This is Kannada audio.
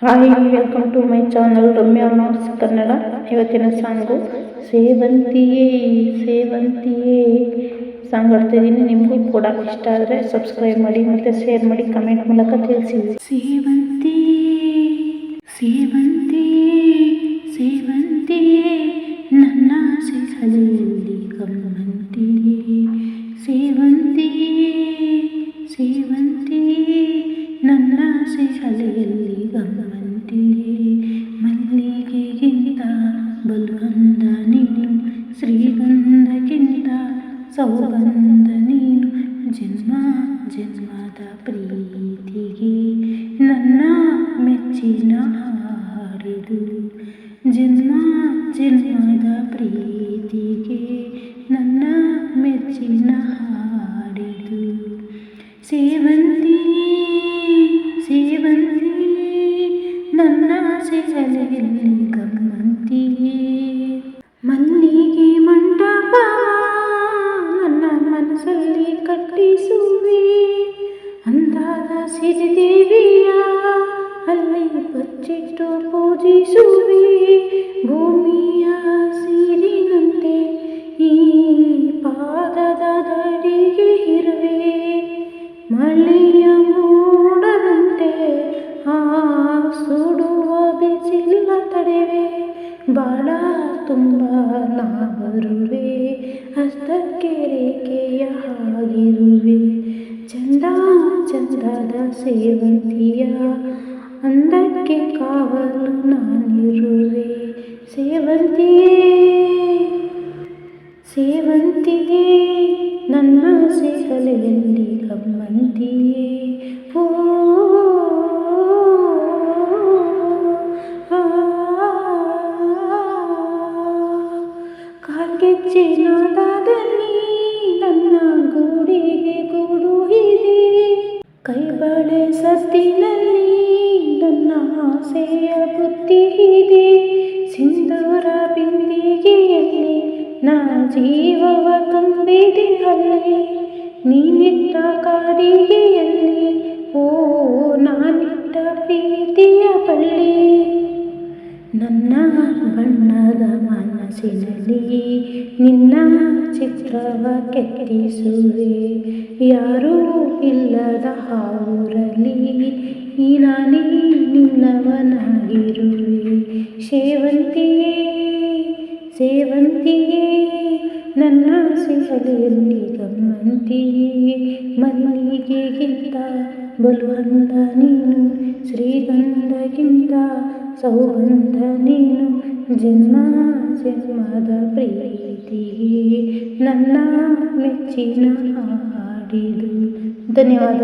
Hi, welcome to my channel Ramya notes Kannada. ಇವತ್ತಿನ ಸಾಂಗು ಸೇವಂತಿಯೇ ಸೇವಂತಿಯೇ ಸಾಂಗ್ ಹಾಡ್ತಿದ್ದೀನಿ. ನಿಮಗೂ ಕೂಡ ಇಷ್ಟ ಆದರೆ ಸಬ್ಸ್ಕ್ರೈಬ್ ಮಾಡಿ ಮತ್ತು ಶೇರ್ ಮಾಡಿ, ಕಮೆಂಟ್ ಮೂಲಕ ತಿಳಿಸಿ. ಸೇವಂತಿಯೇ ಸೇವಂತಿಯೇ ಸೇವಂತಿಯೇ ನನ್ನ ಸಿಹಲಿಯಲ್ಲಿ ಗಮ್ಮಂತಿಯೇ, ಸೇವಂತಿಯೇ ಸೇವಂತಿಯೇ ನನ್ನ ಸಿಹಲಿಯಲ್ಲಿ ಗಮ್ಮಂತಿಯೇ. ಮಲ್ಲಿಗೆಗಿಂತ ಬಲುವಂದ ನೀನು, ಶ್ರೀಗಂಧಕ್ಕಿಂತ ಸೌಗಂಧ ನೀನು. ಜನ್ಮ ಜನ್ಮದ ಪ್ರೀತಿಗೆ ನನ್ನ ಮೆಚ್ಚಿನ ಹಾಡಿದು, ಜನ್ಮ ಜನ್ಮದ ಪ್ರೀತಿಗೆ ನನ್ನ ಮೆಚ್ಚಿನ ಹಾಡಿದು. ಸೇವಂತಿಯೇ ಸೇವಂತಿಯೇ ನನ್ನ ಸಿಹಲಿಯಲ್ಲಿ ಗಮ್ಮಂತಿಯೇ. ಮಲ್ಲಿಗೆ ಮಂಟಪ ನನ್ನ ಮನಸ್ಸಲ್ಲಿ ಕಟ್ಟಿಸುವೆ, ಅಂದಾದ ಸಿರಿದೇವಿಯ ಅಲ್ಲಿ ಬಚ್ಚಿಟ್ಟು ಪೂಜಿಸುವೆ. ಭೂಮಿಯ ಸಿರಿನಂತೆ ಈ ಪಾದದ ದಡಿಗೆ ಇರುವೆ, ಮಳೆಯ ಮೋಡದಂತೆ ಆ ಸುಡುವ ಬಿಸಿಲ ತಡೆವೆ. ಬಾಳ ತುಂಬ ನಾ ಬರುವೆ, ಹಸ್ತಕ್ಕೆ ರೇಖೆಯ ಹಾಗಿರುವೆ. ಚಂದ ಚಂದದ ಸೇವಂತಿಯ ಅಂದಕ್ಕೆ ಕಾವಲು ನಾನಿರುವೆ. ಸೇವಂತಿಯೇ ಸೇವಂತಿಯೇ ನನ್ನ ಸಿಹಲಿಯಲ್ಲಿ ಗಮ್ಮಂತಿಯೇ. ಓ ಕಾಲ್ಗೆಜ್ಜಿನಾದದಲ್ಲಿ ನನ್ನ ಗೂಡಿಗೆ ಗೂಡು ಇದೆ, ಕೈಬಳೆ ಸದ್ದಿನಲ್ಲಿ ನನ್ನ ಆಸೆಯ ಬುದ್ಧಿ ಇದೆ. ಸಿಂಧೂರ ಬಿಂದಿಗೆಯಲ್ಲಿ ನಾ ಜೀವವ ತುಂಬಿದೆ ಅಲ್ಲಿ, ನೀನಿಟ್ಟ ಕಾಡಿಗೆಯಲ್ಲಿ ಓ ನಾನಿಟ್ಟ ಪ್ರೀತಿಯ ಬಳ್ಳಿ. ನನ್ನ ಬಣ್ಣದ ಮನಸ್ಸಿನಲ್ಲಿ ನಿನ್ನ ಚಿತ್ರವ ಕೆತ್ತಿಸುವೆ, ಯಾರೂ ಇಲ್ಲದ ಹಾವೂರಲ್ಲಿ ಈ ನಾನೇ ನಿನ್ನವನಾಗಿರುವೆ. ಸೇವಂತಿಯೇ ಸೇವಂತಿಯೇ ನನ್ನ ಸಿಹಲಿಯಲ್ಲಿ ಗಮ್ಮಂತಿಯೇ. ಮಲ್ಲಿಗೆಗಿಂತ ಬಲುವಂದ ನೀನು, ಶ್ರೀಗಂಧಕ್ಕಿಂತ ಸೌಗಂಧ ನೀನು. ಜನ್ಮ ಜನ್ಮದ ಪ್ರೀತಿಗೆ ನನ್ನ ಮೆಚ್ಚಿನ ಹಾಡಿದು. ಧನ್ಯವಾದ.